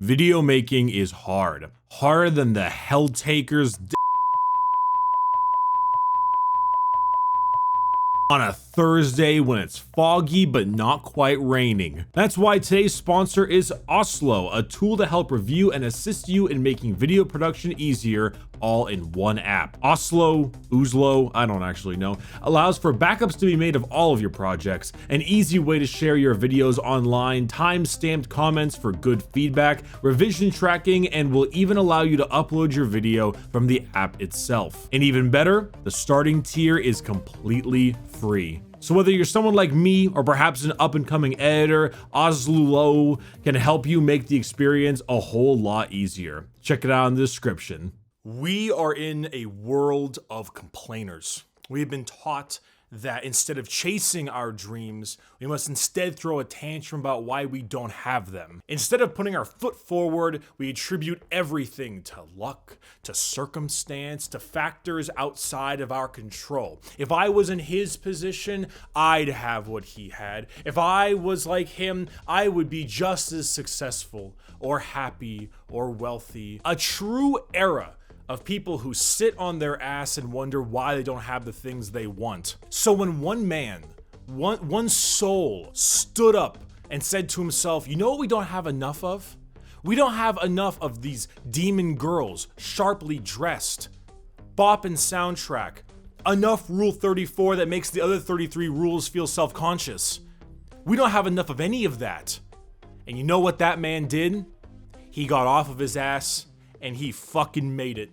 Video making is hard. Harder than the Helltaker's on a Thursday when it's foggy but not quite raining. That's why today's sponsor is Oslo, a tool to help review and assist you in making video production easier, all in one app. Oslo, I don't actually know, allows for backups to be made of all of your projects, an easy way to share your videos online, time-stamped comments for good feedback, revision tracking, and will even allow you to upload your video from the app itself. And even better, the starting tier is completely free. So whether you're someone like me or perhaps an up-and-coming editor, Oslo can help you make the experience a whole lot easier. Check it out in the description. We are in a world of complainers. We have been taught that instead of chasing our dreams, we must instead throw a tantrum about why we don't have them. Instead of putting our foot forward, we attribute everything to luck, to circumstance, to factors outside of our control. If I was in his position, I'd have what he had. If I was like him, I would be just as successful or happy or wealthy. A true era of people who sit on their ass and wonder why they don't have the things they want. So when one man, one soul stood up and said to himself, you know what we don't have enough of? We don't have enough of these demon girls, sharply dressed, bopping soundtrack, enough Rule 34 that makes the other 33 rules feel self-conscious. We don't have enough of any of that. And you know what that man did? He got off of his ass and he fucking made it.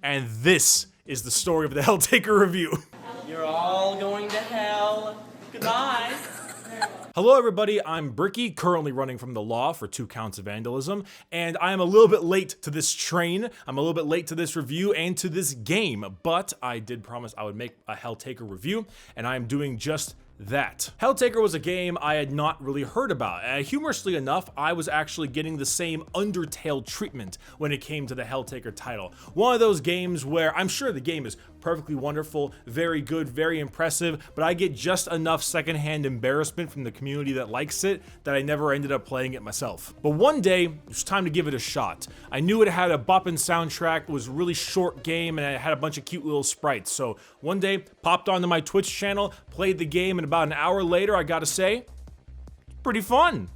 And this is the story of the Helltaker review. You're all going to hell. Goodbye. Hello everybody, I'm Bricky, currently running from the law for 2 counts of vandalism, and I am a little bit late to this train, I'm a little bit late to this review and to this game, but I did promise I would make a Helltaker review, and I am doing just that. Helltaker was a game I had not really heard about. Humorously enough, I was actually getting the same Undertale treatment when it came to the Helltaker title. One of those games where I'm sure the game is perfectly wonderful, very good, very impressive, but I get just enough secondhand embarrassment from the community that likes it that I never ended up playing it myself. But one day, it was time to give it a shot. I knew it had a boppin' soundtrack, it was a really short game, and it had a bunch of cute little sprites. So one day, popped onto my Twitch channel, played the game, and about an hour later, I gotta say, pretty fun.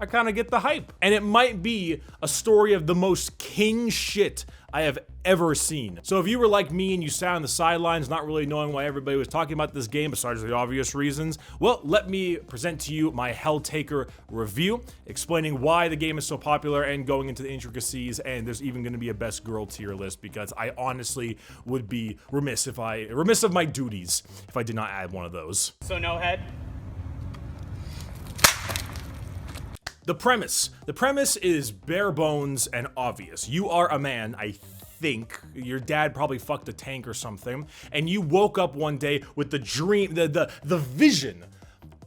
I kind of get the hype. And it might be a story of the most king shit I have ever seen. So if you were like me and you sat on the sidelines not really knowing why everybody was talking about this game besides the obvious reasons, well, let me present to you my Helltaker review, explaining why the game is so popular and going into the intricacies, and there's even going to be a best girl tier list because I honestly would be remiss of my duties if I did not add one of those. So no head? The premise is bare bones and obvious. You are a man, I think, your dad probably fucked a tank or something, and you woke up one day with the dream, the vision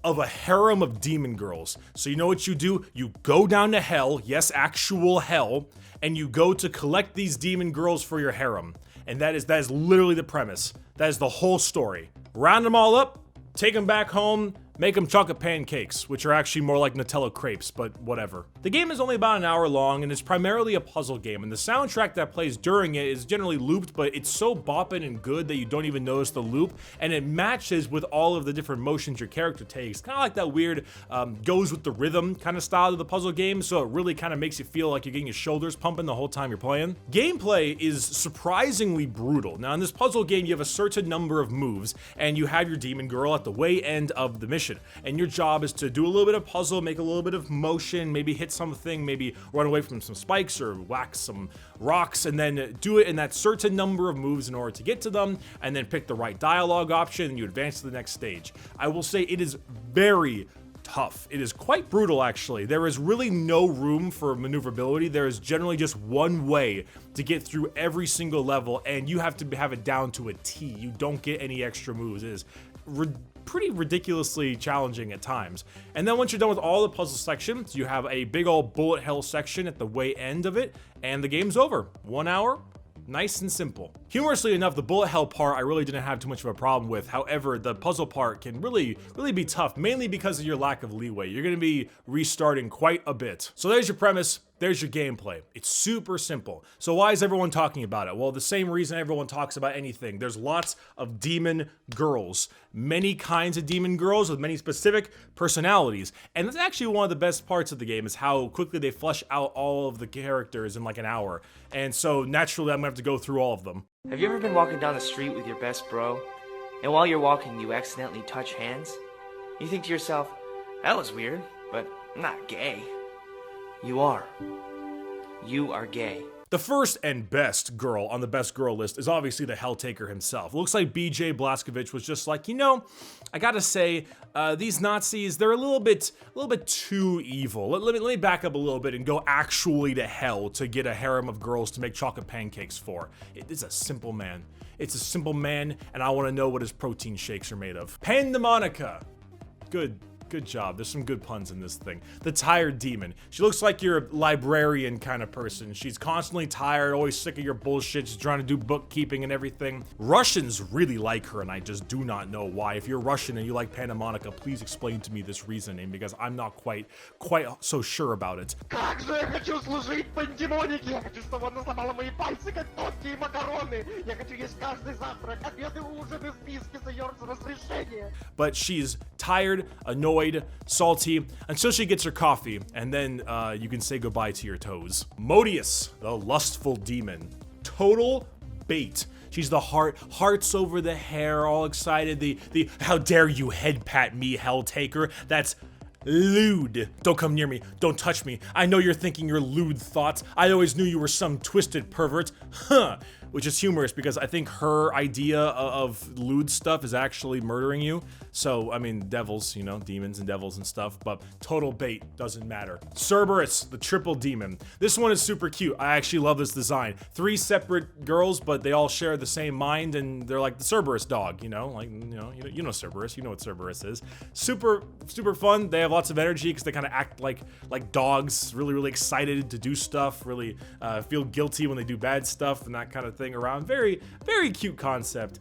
of a harem of demon girls. So you know what you do? You go down to hell, yes, actual hell, and you go to collect these demon girls for your harem. And that is literally the premise. That is the whole story. Round them all up, take them back home, make them chocolate pancakes, which are actually more like Nutella crepes, but whatever. The game is only about an hour long, and it's primarily a puzzle game, and the soundtrack that plays during it is generally looped, but it's so boppin' and good that you don't even notice the loop, and it matches with all of the different motions your character takes. Kind of like that weird goes with the rhythm kind of style of the puzzle game, so it really kind of makes you feel like you're getting your shoulders pumping the whole time you're playing. Gameplay is surprisingly brutal. Now in this puzzle game, you have a certain number of moves, and you have your demon girl at the way end of the mission. And your job is to do a little bit of puzzle, make a little bit of motion, maybe hit something, maybe run away from some spikes or whack some rocks, and then do it in that certain number of moves in order to get to them, and then pick the right dialogue option, and you advance to the next stage. I will say it is very tough. It is quite brutal, actually. There is really no room for maneuverability. There is generally just one way to get through every single level, and you have to have it down to a T. You don't get any extra moves. It is pretty ridiculously challenging at times. And then once you're done with all the puzzle sections, you have a big old bullet hell section at the way end of it, and the game's over. 1 hour, Nice and simple. Humorously enough, the bullet hell part I really didn't have too much of a problem with. However, the puzzle part can really be tough, mainly because of your lack of leeway. You're gonna be restarting quite a bit. So there's your premise. There's your gameplay. It's super simple. So why is everyone talking about it? Well, the same reason everyone talks about anything. There's lots of demon girls. Many kinds of demon girls with many specific personalities. And that's actually one of the best parts of the game, is how quickly they flesh out all of the characters in like an hour. And so naturally I'm gonna have to go through all of them. Have you ever been walking down the street with your best bro, and while you're walking you accidentally touch hands? You think to yourself, that was weird, but I'm not gay. You are. You are gay. The first and best girl on the best girl list is obviously the Helltaker himself. Looks like BJ Blazkowicz was just like, you know, I gotta say, these Nazis, they're a little bit too evil. Let me back up a little bit and go actually to hell to get a harem of girls to make chocolate pancakes for. It's a simple man. It's a simple man, and I want to know what his protein shakes are made of. Pandemonica. Good job. There's some good puns in this thing. The tired demon. She looks like your librarian kind of person. She's constantly tired, always sick of your bullshit. She's trying to do bookkeeping and everything. Russians really like her, and I just do not know why. If you're Russian and you like Pandemonica, please explain to me this reasoning, because I'm not quite so sure about it. Как же я хочу служить пандемонике! Я хочу, чтобы она сломала мои пальцы, как тонкие макароны! Я хочу есть каждый завтрак, обед и ужин и списки за ее разрешение! But she's tired, annoyed, salty, until she gets her coffee, and then you can say goodbye to your toes. Modius, the lustful demon. Total bait. She's the hearts over the hair, all excited. The how dare you head pat me, Helltaker? That's lewd. Don't come near me. Don't touch me. I know you're thinking your lewd thoughts. I always knew you were some twisted pervert. Huh. Which is humorous, because I think her idea of lewd stuff is actually murdering you. So, I mean, devils, you know, demons and devils and stuff, but total bait, doesn't matter. Cerberus, the triple demon. This one is super cute. I actually love this design. 3 separate girls, but they all share the same mind, and they're like the Cerberus dog, you know? Like, you know Cerberus, you know what Cerberus is. Super fun. They have lots of energy because they kind of act like dogs, really excited to do stuff, really feel guilty when they do bad stuff and that kind of thing around. Very cute concept.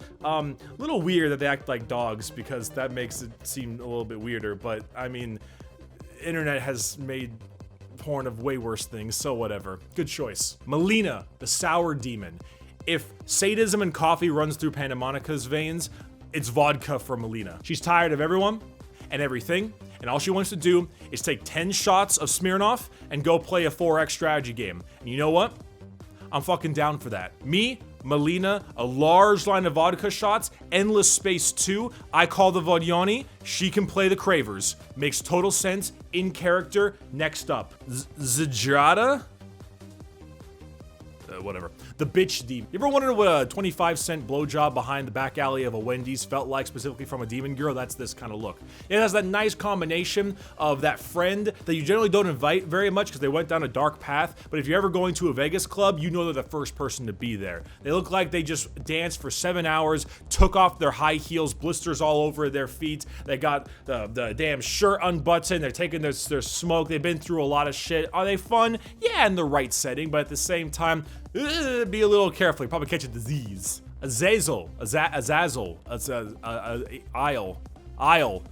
Little weird that they act like dogs, because that makes it seem a little bit weirder, but I mean, internet has made porn of way worse things, so whatever. Good choice. Melina, the sour demon. If sadism and coffee runs through Pandemonica's veins, it's vodka for Melina. She's tired of everyone and everything, and all she wants to do is take 10 shots of Smirnoff and go play a 4X strategy game. And you know what? I'm fucking down for that. Me, Melina, a large line of vodka shots, endless space 2. I call the Vodiani. She can play the Cravers. Makes total sense. In character. Next up, Zajada? Whatever. The bitch demon. You ever wondered what a 25-cent blowjob behind the back alley of a Wendy's felt like, specifically from a demon girl? That's this kind of look. It has that nice combination of that friend that you generally don't invite very much because they went down a dark path, but if you're ever going to a Vegas club, you know they're the first person to be there. They look like they just danced for 7 hours, took off their high heels, blisters all over their feet. They got the damn shirt unbuttoned. They're taking their smoke. They've been through a lot of shit. Are they fun? Yeah, in the right setting, but at the same time, be a little careful. You probably catch a disease. Azazel, Isle,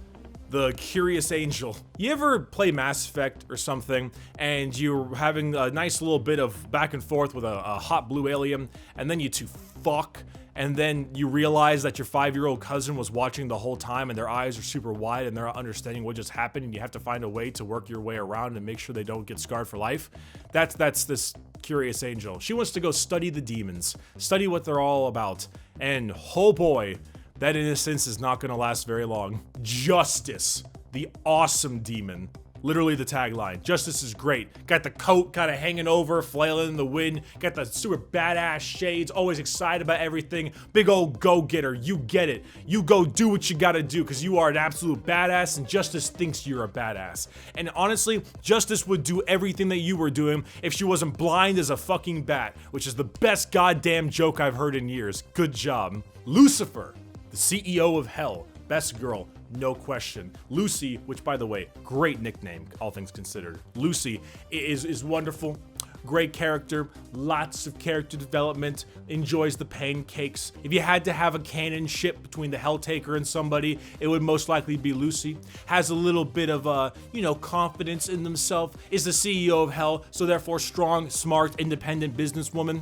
the curious angel. You ever play Mass Effect or something, and you're having a nice little bit of back and forth with a hot blue alien, and then you two fuck, and then you realize that your 5-year-old cousin was watching the whole time, and their eyes are super wide, and they're not understanding what just happened, and you have to find a way to work your way around and make sure they don't get scarred for life? That's this curious angel. She wants to go study the demons, study what they're all about, and oh boy, that innocence is not gonna last very long. Justice, the awesome demon. Literally the tagline. Justice is great. Got the coat kind of hanging over, flailing in the wind. Got the super badass shades, always excited about everything. Big old go-getter, you get it. You go do what you gotta do because you are an absolute badass and Justice thinks you're a badass. And honestly, Justice would do everything that you were doing if she wasn't blind as a fucking bat, which is the best goddamn joke I've heard in years. Good job. Lucifer, the CEO of Hell. Best girl, no question. Lucy, which by the way, great nickname, all things considered. Lucy is wonderful, great character, lots of character development, enjoys the pancakes. If you had to have a canon ship between the Helltaker and somebody, it would most likely be Lucy. Has a little bit of, confidence in themselves, is the CEO of Hell, so therefore strong, smart, independent businesswoman.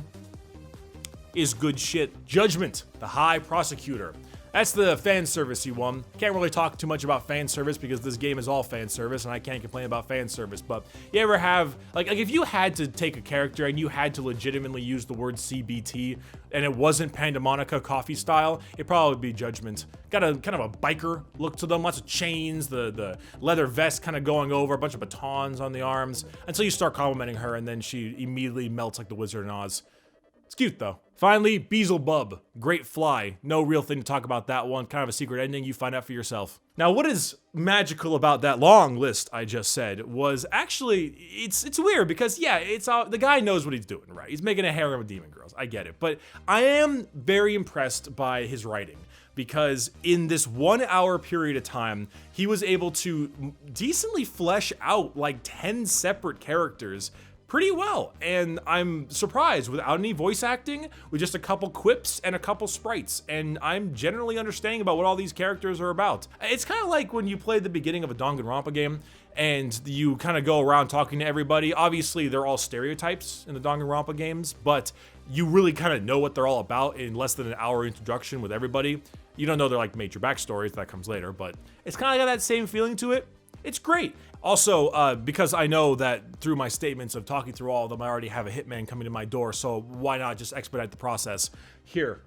Is good shit. Judgment, the High Prosecutor. That's the fan servicey one. Can't really talk too much about fan service because this game is all fan service and I can't complain about fan service, but you ever have, like if you had to take a character and you had to legitimately use the word CBT and it wasn't Pandemonica coffee style, it'd probably be Judgment. Got a kind of a biker look to them, lots of chains, the leather vest kind of going over, a bunch of batons on the arms, until you start complimenting her and then she immediately melts like the Wizard in Oz. It's cute though. Finally, Beelzebub, great fly. No real thing to talk about that one. Kind of a secret ending. You find out for yourself. Now, what is magical about that long list I just said was actually it's weird because yeah, it's all the guy knows what he's doing, right? He's making a harem of demon girls. I get it, but I am very impressed by his writing because in this 1 hour period of time, he was able to decently flesh out like 10 separate characters pretty well, and I'm surprised without any voice acting, with just a couple quips and a couple sprites, and I'm generally understanding about what all these characters are about. It's kind of like when you play the beginning of a Danganronpa game, and you kind of go around talking to everybody. Obviously, they're all stereotypes in the Danganronpa games, but you really kind of know what they're all about in less than an hour introduction with everybody. You don't know their like major backstories, that comes later, but it's kind of got that same feeling to it. It's great. Also, because I know that through my statements of talking through all of them, I already have a hitman coming to my door, so why not just expedite the process? Here,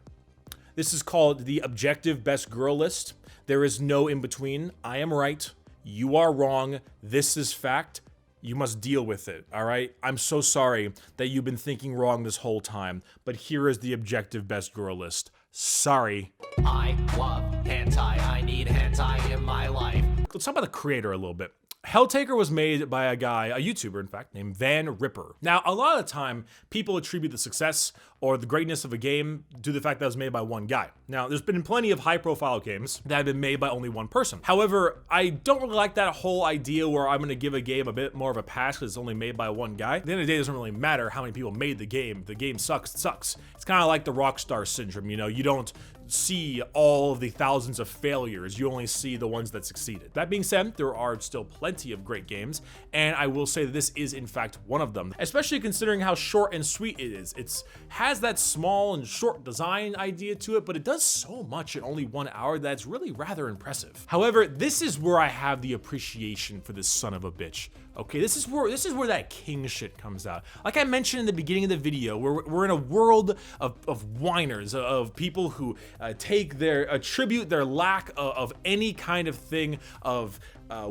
this is called the Objective Best Girl List. There is no in between. I am right. You are wrong. This is fact. You must deal with it, all right? I'm so sorry that you've been thinking wrong this whole time, but here is the Objective Best Girl List. Sorry. I love hentai. I need hentai in my life. Let's talk about the creator a little bit. Helltaker was made by a guy, a YouTuber in fact, named Van Ripper. Now, a lot of the time, people attribute the success or the greatness of a game to the fact that it was made by one guy. Now, there's been plenty of high-profile games that have been made by only one person. However, I don't really like that whole idea where I'm gonna give a game a bit more of a pass because it's only made by one guy. At the end of the day, it doesn't really matter how many people made the game. If the game sucks, it sucks. It's kind of like the Rockstar syndrome, you know? You don't see all of the thousands of failures, you only see the ones that succeeded. That being said, there are still plenty of great games, and I will say that this is in fact one of them, especially considering how short and sweet it is. It has that small and short design idea to it, but it does so much in only 1 hour that's really rather impressive. However, this is where I have the appreciation for this son of a bitch. Okay, this is where that king shit comes out. Like I mentioned in the beginning of the video, we're in a world of whiners, of people who attribute their lack of any kind of thing of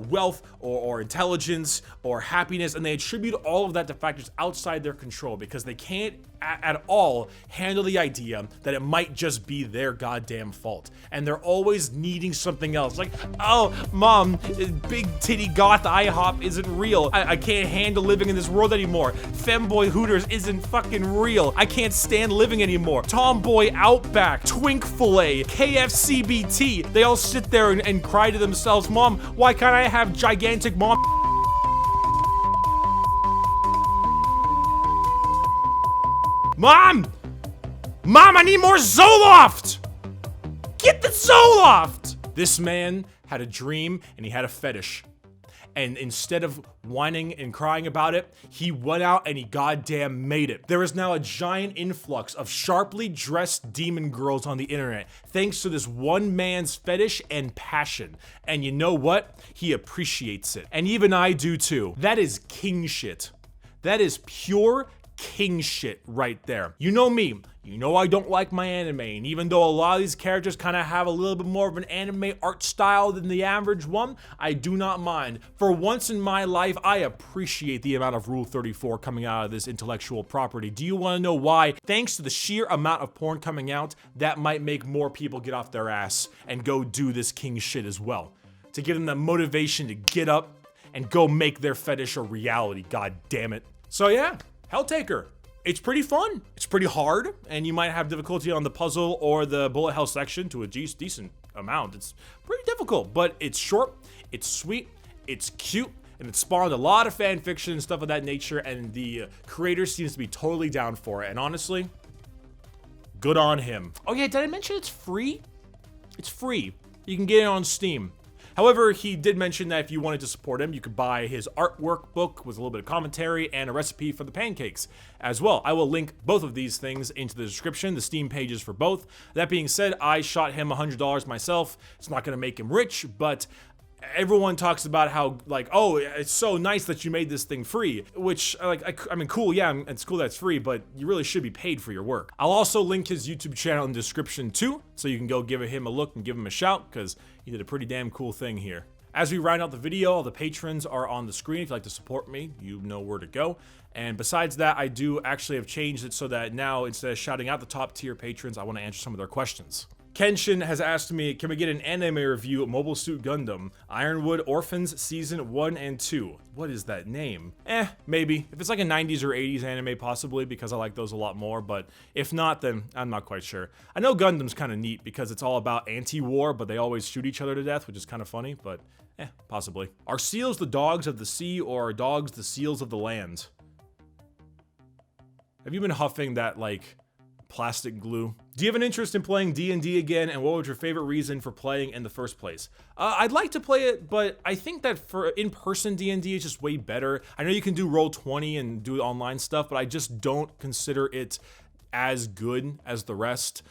wealth or intelligence or happiness, and they attribute all of that to factors outside their control because they can't at all handle the idea that it might just be their goddamn fault, and they're always needing something else. Like, oh, mom, big titty goth IHOP isn't real. I can't handle living in this world anymore. Femboy Hooters isn't fucking real. I can't stand living anymore. Tomboy Outback, Twink Filet, KFCBT. They all sit there and cry to themselves, Mom, why can't I have gigantic mom? Mom! Mom, I need more Zoloft! Get the Zoloft! This man had a dream and he had a fetish. And instead of whining and crying about it, he went out and he goddamn made it. There is now a giant influx of sharply dressed demon girls on the internet, thanks to this one man's fetish and passion. And you know what? He appreciates it. And even I do too. That is king shit. That is pure king shit right there. You know me. You know I don't like my anime, and even though a lot of these characters kind of have a little bit more of an anime art style than the average one, I do not mind. For once in my life, I appreciate the amount of Rule 34 coming out of this intellectual property. Do you want to know why? Thanks to the sheer amount of porn coming out, that might make more people get off their ass and go do this king shit as well. To give them the motivation to get up and go make their fetish a reality, god damn it. So yeah, Helltaker. It's pretty fun. It's pretty hard, and you might have difficulty on the puzzle or the bullet hell section to a decent amount. It's pretty difficult, but it's short, it's sweet, it's cute, and it spawned a lot of fan fiction and stuff of that nature, and the creator seems to be totally down for it. And honestly, good on him. Oh yeah, did I mention it's free? It's free. You can get it on Steam. However, he did mention that if you wanted to support him, you could buy his artwork book with a little bit of commentary and a recipe for the pancakes as well. I will link both of these things into the description, the Steam pages for both. That being said, I shot him $100 myself. It's not going to make him rich, but everyone talks about how, like, oh, it's so nice that you made this thing free, which, like, I mean, cool, yeah, it's cool that it's free, but you really should be paid for your work. I'll also link his YouTube channel in the description too, so you can go give him a look and give him a shout, because he did a pretty damn cool thing here. As we round out the video, all the patrons are on the screen. If you'd like to support me, you know where to go. And besides that, I do actually have changed it so that now, instead of shouting out the top tier patrons, I want to answer some of their questions. Kenshin has asked me, can we get an anime review of Mobile Suit Gundam, Ironwood Orphans Season 1 and 2? What is that name? Maybe. If it's like a 90s or 80s anime, possibly, because I like those a lot more, but if not, then I'm not quite sure. I know Gundam's kind of neat because it's all about anti-war, but they always shoot each other to death, which is kind of funny, but possibly. Are seals the dogs of the sea, or are dogs the seals of the land? Have you been huffing that, like, plastic glue? Do you have an interest in playing D&D again, and what was your favorite reason for playing in the first place? I'd like to play it, but I think that for in-person D&D is just way better. I know you can do Roll20 and do online stuff, but I just don't consider it as good as the rest.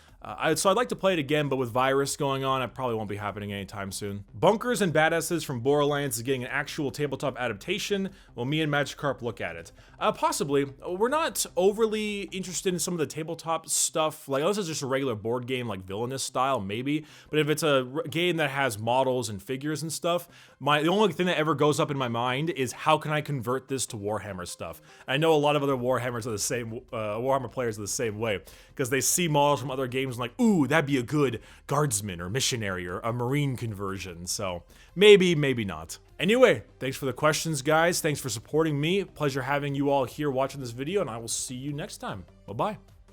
So I'd like to play it again, but with virus going on, it probably won't be happening anytime soon. Bunkers and Badasses from Borderlands is getting an actual tabletop adaptation. Will me and Magikarp look at it? Possibly. We're not overly interested in some of the tabletop stuff. Like, unless it's just a regular board game, like Villainous style, maybe. But if it's a game that has models and figures and stuff, the only thing that ever goes up in my mind is how can I convert this to Warhammer stuff? I know a lot of other Warhammers are the same, Warhammer players are the same way, because they see models from other games and like, ooh, that'd be a good guardsman or missionary or a marine conversion. So maybe, maybe not. Anyway, thanks for the questions, guys. Thanks for supporting me. Pleasure having you all here watching this video, and I will see you next time. Bye-bye.